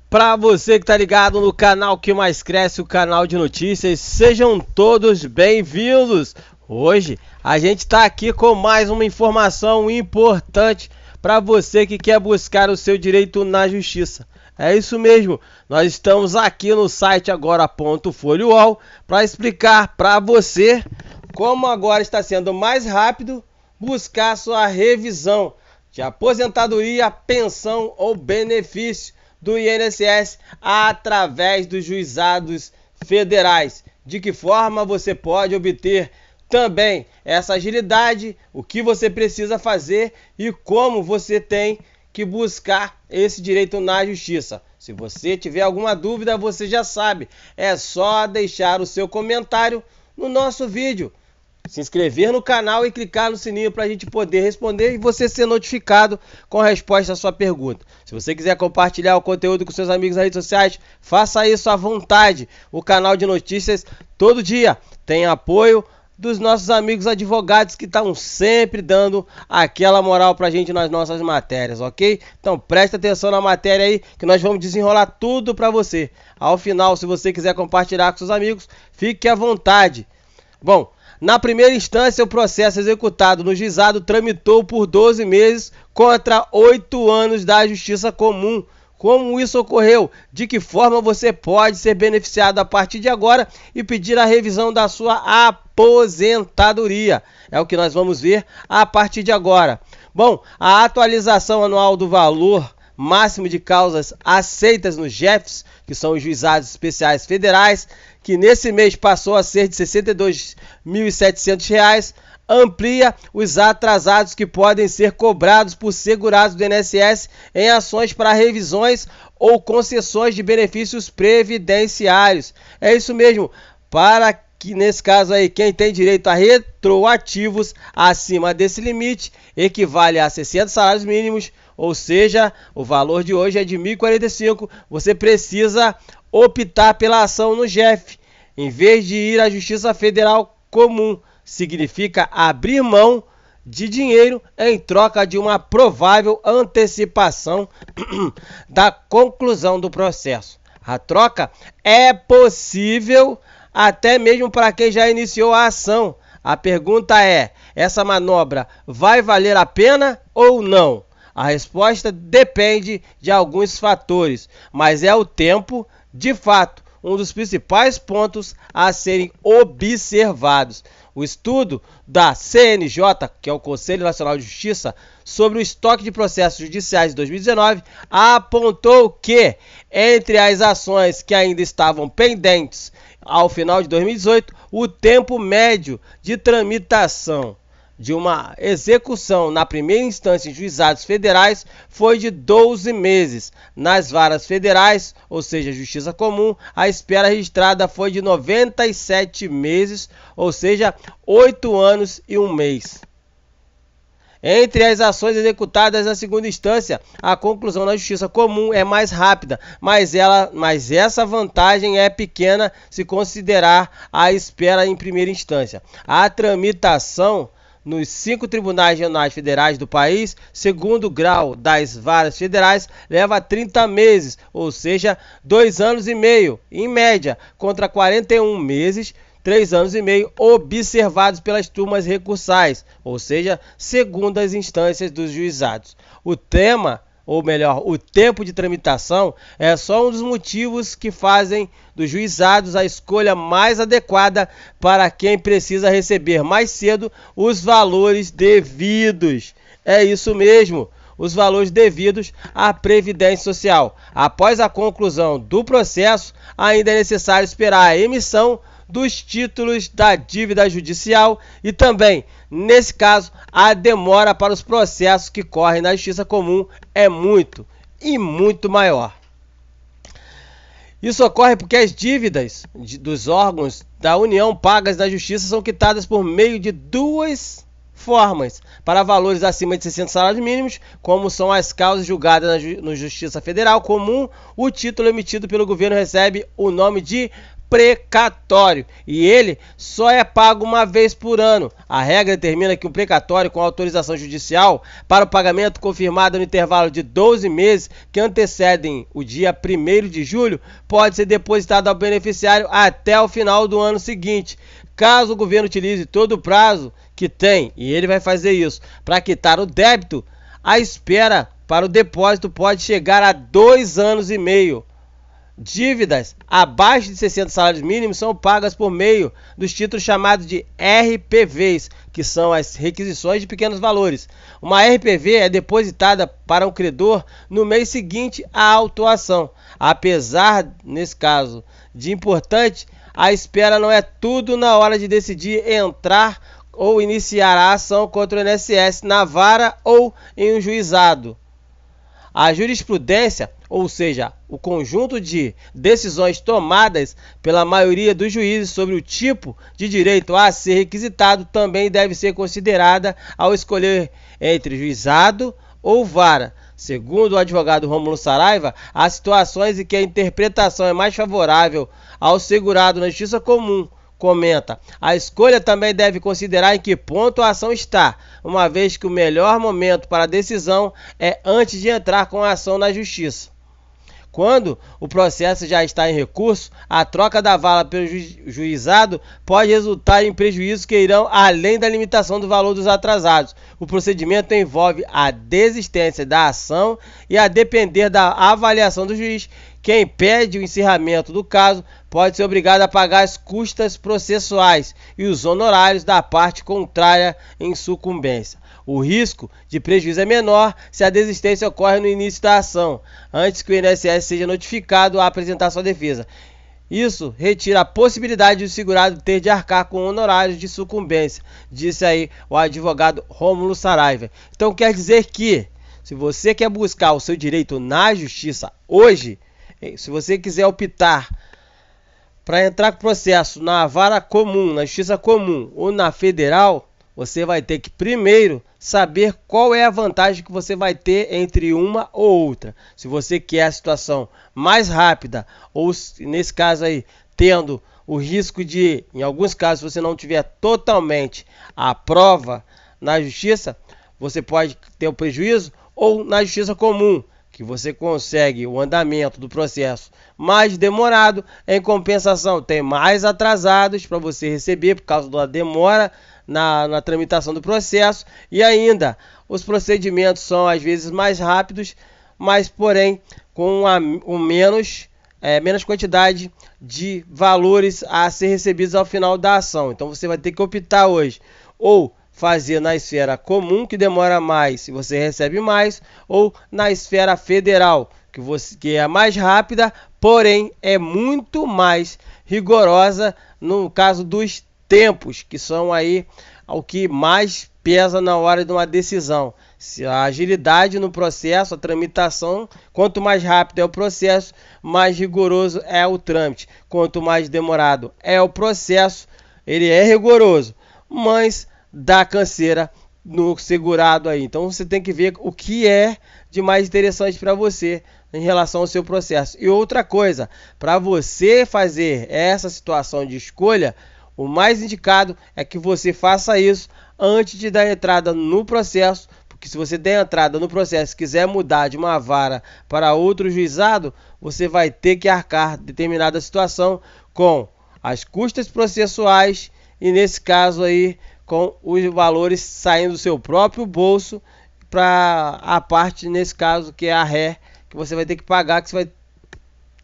Para você que tá ligado no canal que mais cresce, o canal de notícias, sejam todos bem-vindos. Hoje a gente tá aqui com mais uma informação importante para você que quer buscar o seu direito na justiça. É isso mesmo, nós estamos aqui no site agora.foliuol para explicar para você como agora está sendo mais rápido buscar sua revisão de aposentadoria, pensão ou benefício do INSS através dos juizados federais. De que forma você pode obter também essa agilidade, o que você precisa fazer e como você tem que buscar esse direito na justiça. Se você tiver alguma dúvida, você já sabe, é só deixar o seu comentário no nosso vídeo, se inscrever no canal e clicar no sininho para a gente poder responder e você ser notificado com a resposta à sua pergunta. Se você quiser compartilhar o conteúdo com seus amigos nas redes sociais, faça isso à vontade. O canal de notícias todo dia tem apoio dos nossos amigos advogados que estão sempre dando aquela moral pra gente nas nossas matérias, ok? Então presta atenção na matéria aí que nós vamos desenrolar tudo pra você. Ao final, se você quiser compartilhar com seus amigos, fique à vontade. Bom, na primeira instância, o processo executado no juizado tramitou por 12 meses contra 8 anos da Justiça Comum. Como isso ocorreu? De que forma você pode ser beneficiado a partir de agora e pedir a revisão da sua aposentadoria? É o que nós vamos ver a partir de agora. Bom, a atualização anual do valor máximo de causas aceitas no JEFs, que são os juizados especiais federais, que nesse mês passou a ser de R$ 62.700, amplia os atrasados que podem ser cobrados por segurados do INSS em ações para revisões ou concessões de benefícios previdenciários. É isso mesmo, para que nesse caso aí quem tem direito a retroativos acima desse limite equivale a 60 salários mínimos, ou seja, o valor de hoje é de R$ 1.045, você precisa optar pela ação no JEF, em vez de ir à Justiça Federal Comum. Significa abrir mão de dinheiro em troca de uma provável antecipação da conclusão do processo. A troca é possível até mesmo para quem já iniciou a ação. A pergunta é: essa manobra vai valer a pena ou não? A resposta depende de alguns fatores, mas é o tempo, de fato, um dos principais pontos a serem observados. O estudo da CNJ, que é o Conselho Nacional de Justiça, sobre o estoque de processos judiciais de 2019, apontou que, entre as ações que ainda estavam pendentes ao final de 2018, o tempo médio de tramitação de uma execução na primeira instância em juizados federais foi de 12 meses. Nas varas federais, ou seja, Justiça Comum, a espera registrada foi de 97 meses, ou seja, 8 anos e 1 mês. Entre as ações executadas na segunda instância, a conclusão na Justiça Comum é mais rápida, mas essa vantagem é pequena se considerar a espera em primeira instância. A tramitação nos 5 tribunais regionais federais do país, segundo grau das varas federais, leva 30 meses, ou seja, 2 anos e meio, em média, contra 41 meses, 3 anos e meio, observados pelas turmas recursais, ou seja, segundas instâncias dos juizados. O tempo de tramitação é só um dos motivos que fazem dos juizados a escolha mais adequada para quem precisa receber mais cedo os valores devidos. É isso mesmo, os valores devidos à Previdência Social. Após a conclusão do processo, ainda é necessário esperar a emissão dos títulos da dívida judicial e também, nesse caso, a demora para os processos que correm na Justiça Comum é muito maior. Isso ocorre porque as dívidas dos órgãos da União pagas na Justiça são quitadas por meio de duas formas: para valores acima de 60 salários mínimos, como são as causas julgadas na Justiça Federal Comum, o título emitido pelo governo recebe o nome de precatório e ele só é pago uma vez por ano. A regra determina que um precatório com autorização judicial para o pagamento confirmado no intervalo de 12 meses que antecedem o dia 1º de julho pode ser depositado ao beneficiário até o final do ano seguinte. Caso o governo utilize todo o prazo que tem, e ele vai fazer isso, para quitar o débito, a espera para o depósito pode chegar a 2 anos e meio. Dívidas abaixo de 60 salários mínimos são pagas por meio dos títulos chamados de RPVs, que são as requisições de pequenos valores. Uma RPV é depositada para um credor no mês seguinte à autuação. Apesar, nesse caso, de importante, a espera não é tudo na hora de decidir entrar ou iniciar a ação contra o INSS na vara ou em um juizado. A jurisprudência, ou seja, o conjunto de decisões tomadas pela maioria dos juízes sobre o tipo de direito a ser requisitado, também deve ser considerada ao escolher entre juizado ou vara. Segundo o advogado Rômulo Saraiva, há situações em que a interpretação é mais favorável ao segurado na justiça comum. Comenta, a escolha também deve considerar em que ponto a ação está, uma vez que o melhor momento para a decisão é antes de entrar com a ação na justiça. Quando o processo já está em recurso, a troca da vara pelo juizado pode resultar em prejuízos que irão além da limitação do valor dos atrasados. O procedimento envolve a desistência da ação e, a depender da avaliação do juiz, quem pede o encerramento do caso pode ser obrigado a pagar as custas processuais e os honorários da parte contrária em sucumbência. O risco de prejuízo é menor se a desistência ocorre no início da ação, antes que o INSS seja notificado a apresentar sua defesa. Isso retira a possibilidade do segurado ter de arcar com honorários de sucumbência, disse aí o advogado Rômulo Saraiva. Então quer dizer que, se você quer buscar o seu direito na justiça hoje, se você quiser optar para entrar com processo na vara comum, na justiça comum ou na federal, você vai ter que primeiro saber qual é a vantagem que você vai ter entre uma ou outra. Se você quer a situação mais rápida, ou nesse caso aí, tendo o risco de, em alguns casos, se você não tiver totalmente a prova na justiça, você pode ter o prejuízo, ou na justiça comum, que você consegue o andamento do processo mais demorado, em compensação tem mais atrasados para você receber por causa da demora na tramitação do processo, e ainda os procedimentos são às vezes mais rápidos, mas porém com menos quantidade de valores a ser recebidos ao final da ação. Então você vai ter que optar hoje ou fazer na esfera comum, que demora mais e você recebe mais, ou na esfera federal, que é mais rápida, porém é muito mais rigorosa no caso dos tempos, que são aí o que mais pesa na hora de uma decisão. Se a agilidade no processo, a tramitação, quanto mais rápido é o processo, mais rigoroso é o trâmite. Quanto mais demorado é o processo, ele é rigoroso, mas dá canseira no segurado aí. Então você tem que ver o que é de mais interessante para você em relação ao seu processo. E outra coisa, para você fazer essa situação de escolha, o mais indicado é que você faça isso antes de dar entrada no processo, porque se você der entrada no processo e quiser mudar de uma vara para outro juizado, você vai ter que arcar determinada situação com as custas processuais e, nesse caso aí, com os valores saindo do seu próprio bolso para a parte, nesse caso, que é a ré, que você vai ter que pagar, que você vai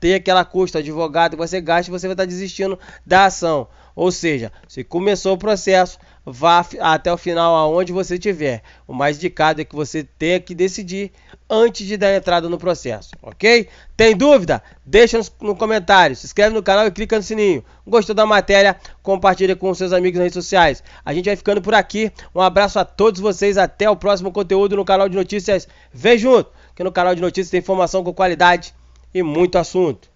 ter aquela custa, advogado que você gasta, e você vai estar desistindo da ação. Ou seja, se começou o processo, vá até o final aonde você estiver. O mais indicado é que você tenha que decidir antes de dar entrada no processo, ok? Tem dúvida? Deixa no comentário, se inscreve no canal e clica no sininho. Gostou da matéria? Compartilha com seus amigos nas redes sociais. A gente vai ficando por aqui. Um abraço a todos vocês. Até o próximo conteúdo no canal de notícias. Vem junto, que no canal de notícias tem informação com qualidade e muito assunto.